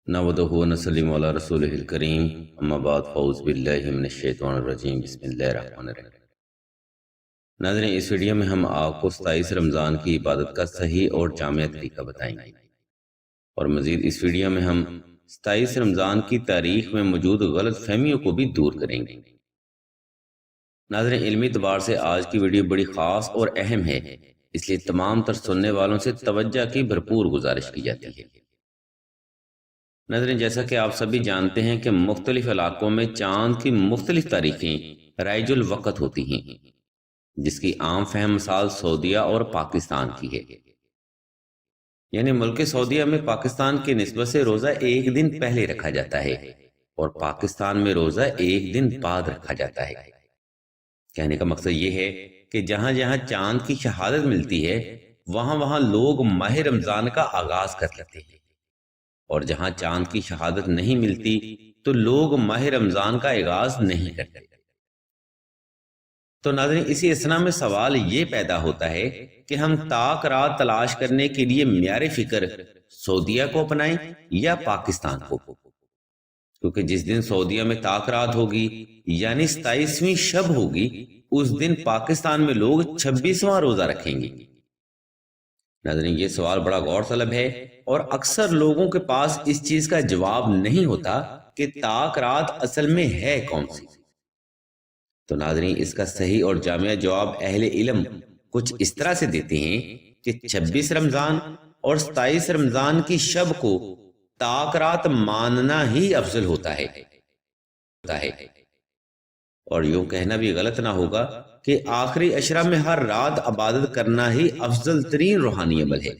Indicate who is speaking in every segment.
Speaker 1: نحمدہ ونصلی علی رسولہ الکریم اما بعد فاعوذ باللہ من الشیطان الرجیم بسم اللہ الرحمن الرحیم۔ ناظرین، اس ویڈیو میں ہم آپ کو 27 رمضان کی عبادت کا صحیح اور جامع طریقہ بتائیں گے، اور مزید اس ویڈیو میں ہم 27 رمضان کی تاریخ میں موجود غلط فہمیوں کو بھی دور کریں گے۔ ناظرین، علمی اعتبار سے آج کی ویڈیو بڑی خاص اور اہم ہے، اس لیے تمام تر سننے والوں سے توجہ کی بھرپور گزارش کی جاتی ہے۔ ناظرین، جیسا کہ آپ سبھی جانتے ہیں کہ مختلف علاقوں میں چاند کی مختلف تاریخیں رائج الوقت ہوتی ہیں، جس کی عام فہم مثال سعودیہ اور پاکستان کی ہے۔ یعنی ملک سعودیہ میں پاکستان کی نسبت سے روزہ ایک دن پہلے رکھا جاتا ہے اور پاکستان میں روزہ ایک دن بعد رکھا جاتا ہے۔ کہنے کا مقصد یہ ہے کہ جہاں جہاں چاند کی شہادت ملتی ہے وہاں لوگ ماہ رمضان کا آغاز کر لیتے ہیں، اور جہاں چاند کی شہادت نہیں ملتی تو لوگ ماہ رمضان کا آغاز نہیں کرتے۔ تو ناظرین، اسی اسنا میں سوال یہ پیدا ہوتا ہے کہ ہم طاق رات تلاش کرنے کے لیے معیار فکر سعودیہ کو اپنائیں یا پاکستان کو، کیونکہ جس دن سعودیہ میں طاق رات ہوگی یعنی 27ویں شب ہوگی، اس دن پاکستان میں لوگ 26واں روزہ رکھیں گے۔ ناظرین، یہ سوال بڑا غور طلب ہے اور اکثر لوگوں کے پاس اس چیز کا جواب نہیں ہوتا کہ طاق رات اصل میں ہے کون سی۔ تو ناظرین، اس کا صحیح اور جامع جواب اہل علم کچھ اس طرح سے دیتے ہیں کہ 26 رمضان اور 27 رمضان کی شب کو طاق رات ماننا ہی افضل ہوتا ہے، اور یوں کہنا بھی غلط نہ ہوگا کہ آخری عشرہ میں ہر رات عبادت کرنا ہی افضل ترین روحانی عمل ہے۔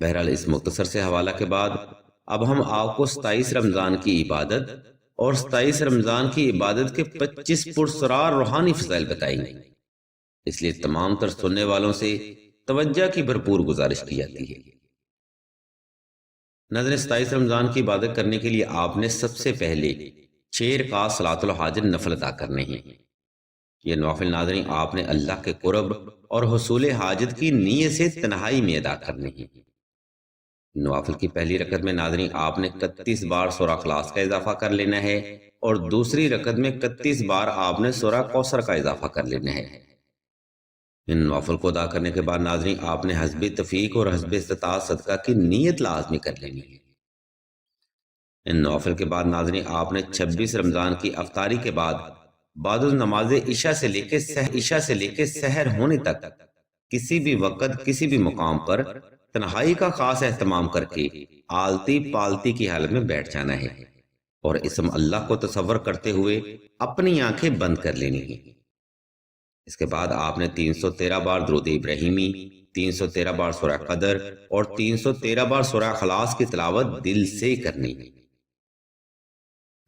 Speaker 1: بہرحال، اس مختصر سے حوالہ کے بعد اب ہم آپ کو 27 رمضان کی عبادت اور 27 رمضان کی عبادت کے 25 پرسرار روحانی فضائل بتائیں گے، اس لیے تمام تر سننے والوں سے توجہ کی بھرپور گزارش کی جاتی ہے۔ ناظرین، 27 رمضان کی عبادت کرنے کے لیے آپ نے سب سے پہلے 6 رکعت صلاۃ الحاجت نفل ادا کرنے ہیں۔ یہ نوافل ناظرین آپ نے اللہ کے قرب اور حصول حاجت کی نیت سے تنہائی میں ادا کرنے ہیں۔ نوافل کی پہلی رکعت میں ناظرین آپ نے 31 بار سورہ اخلاص کا اضافہ کر لینا ہے، اور دوسری رکعت میں 31 بار آپ نے سورہ کوثر کا اضافہ کر لینا ہے۔ ان نوافل کو ادا کرنے کے بعد ناظرین آپ نے حسب توفیق اور حسب استطاعت صدقہ کی نیت لازمی کر لینی ہے۔ ان نوافل کے بعد ناظرین آپ نے 26 رمضان کی افطاری کے بعد نماز عشاء سے لے کے سحر ہونے تک کسی بھی وقت کسی بھی مقام پر تنہائی کا خاص اہتمام کر کے آلتی پالتی کی حالت میں بیٹھ جانا ہے، اور اسم اللہ کو تصور کرتے ہوئے اپنی آنکھیں بند کر لینی ہیں۔ اس کے بعد آپ نے 313 بار درود ابراہیمی، 313 بار سورہ قدر اور 313 بار سورہ اخلاص کی تلاوت دل سے کرنی ہے۔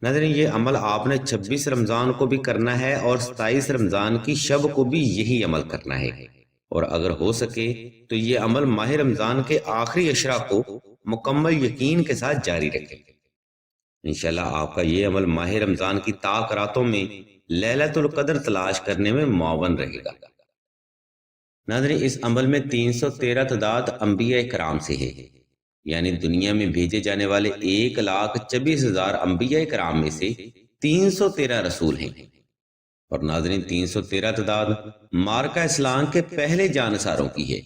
Speaker 1: ناظرین، یہ عمل آپ نے 26 رمضان کو بھی کرنا ہے اور 27 رمضان کی شب کو بھی یہی عمل کرنا ہے، اور اگر ہو سکے تو یہ عمل ماہ رمضان کے آخری عشرہ کو مکمل یقین کے ساتھ جاری رکھیں۔ انشاءاللہ آپ کا یہ عمل ماہ رمضان کی طاق راتوں میں لیلۃ القدر تلاش کرنے میں معاون رہے گا۔ ناظرین، اس عمل میں 313 تعداد انبیاء کرام سے ہے، یعنی دنیا میں بھیجے جانے والے 1,24,000 انبیاء کرام میں سے 313 رسول ہیں، اور ناظرین 313 تعداد مارکہ اسلام کے پہلے جانصاروں کی ہے،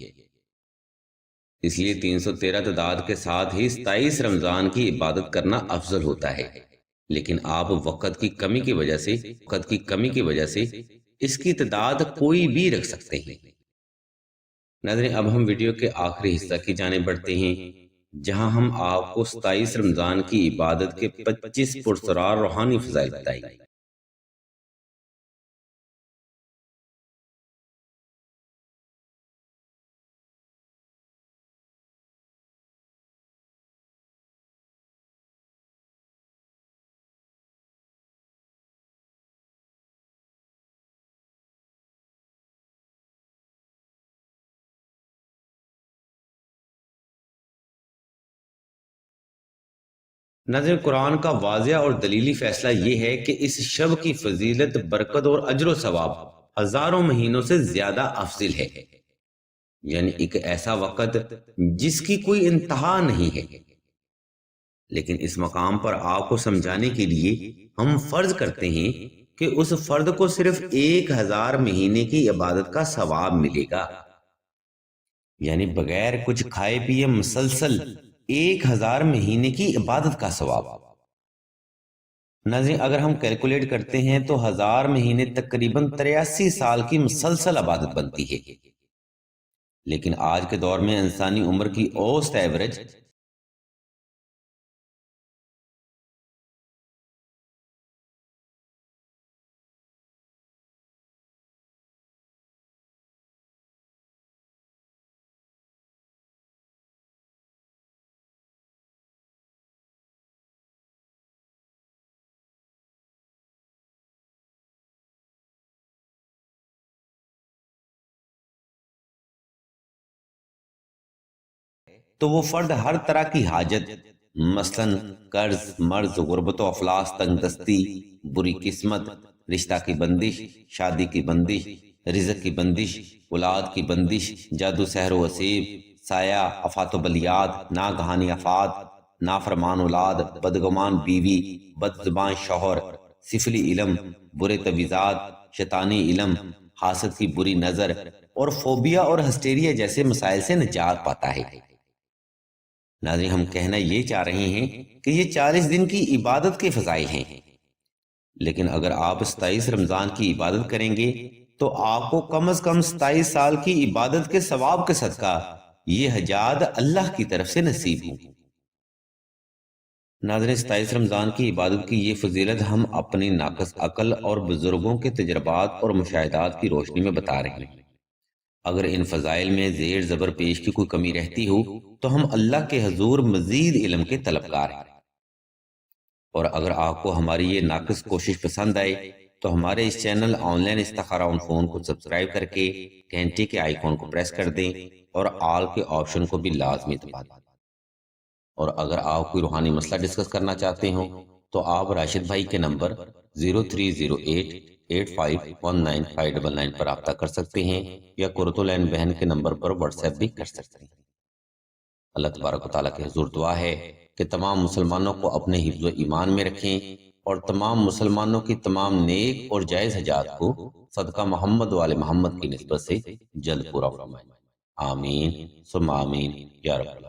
Speaker 1: اس لیے 313 تعداد کے ساتھ ہی 27 رمضان کی عبادت کرنا افضل ہوتا ہے، لیکن آپ وقت کی کمی کی وجہ سے اس کی تعداد کوئی بھی رکھ سکتے ہیں۔ ناظرین، اب ہم ویڈیو کے آخری حصہ کی جانب بڑھتے ہیں، جہاں ہم آپ کو 27 رمضان کی عبادت کے 25 پرسرار روحانی فضائل بتائیں گے۔ ناظرین، قرآن کا واضح اور دلیلی فیصلہ یہ ہے کہ اس شب کی فضیلت، برکت اور اجر و ثواب ہزاروں مہینوں سے زیادہ افضل ہے، یعنی ایک ایسا وقت جس کی کوئی انتہا نہیں ہے۔ لیکن اس مقام پر آپ کو سمجھانے کے لیے ہم فرض کرتے ہیں کہ اس فرد کو صرف 1000 مہینے کی عبادت کا ثواب ملے گا، یعنی بغیر کچھ کھائے پیے مسلسل 1000 مہینے کی عبادت کا ثواب۔ ناظرین اگر ہم کیلکولیٹ کرتے ہیں تو 1000 مہینے تقریباً 83 سال کی مسلسل عبادت بنتی ہے، لیکن آج کے دور میں انسانی عمر کی اوسط ایوریج تو وہ فرد ہر طرح کی حاجت، مثلاً قرض، مرض، غربت و افلاس، تنگ دستی، بری قسمت، رشتہ کی بندش، شادی کی بندش، رزق کی بندش، اولاد کی بندش، جادو سحر و اسیب، سایہ، آفات و بلیات، ناگہانی آفات، نافرمان اولاد، بدگمان بیوی، بد زبان شوہر، سفلی علم، برے تویزات، شیطانی علم، حاسد کی بری نظر اور فوبیا اور ہسٹیریا جیسے مسائل سے نجات پاتا ہے۔ ناظرین ہم کہنا یہ چاہ رہے ہیں کہ یہ 40 دن کی عبادت کے فضائل ہیں، لیکن اگر آپ 27 رمضان کی عبادت کریں گے تو آپ کو کم از کم 27 سال کی عبادت کے ثواب کے صدقہ یہ حجات اللہ کی طرف سے نصیب ہوں۔ ناظرین 27 رمضان کی عبادت کی یہ فضیلت ہم اپنی ناقص عقل اور بزرگوں کے تجربات اور مشاہدات کی روشنی میں بتا رہے ہیں۔ اگر ان فضائل میں زیر زبر پیش کی کوئی کمی رہتی ہو تو ہم اللہ کے حضور مزید علم کے طلبگار ہیں، اور اگر آپ کو ہماری یہ ناقص کوشش پسند آئے تو ہمارے اس چینل آن لائن استخارہ آن فون کو سبسکرائب کر کے گھنٹی کے آئیکن کو پریس کر دیں اور آل کے آپشن کو بھی لازمی دبا دیں۔ اور اگر آپ کوئی روحانی مسئلہ ڈسکس کرنا چاہتے ہوں تو آپ راشد بھائی کے نمبر 0308851959 پر رابطہ کر سکتے ہیں یا قرۃ العین بہن کے نمبر پر واٹس ایپ بھی کر سکتے ہیں۔ اللہ تبارک و تعالیٰ کے حضور دعا ہے کہ تمام مسلمانوں کو اپنے حفظ و ایمان میں رکھیں اور تمام مسلمانوں کی تمام نیک اور جائز حاجات کو صدقہ محمد و آل محمد کی نسبت سے جلد پورا فرمائیں۔ آمین ثم آمین یا رب العالمین۔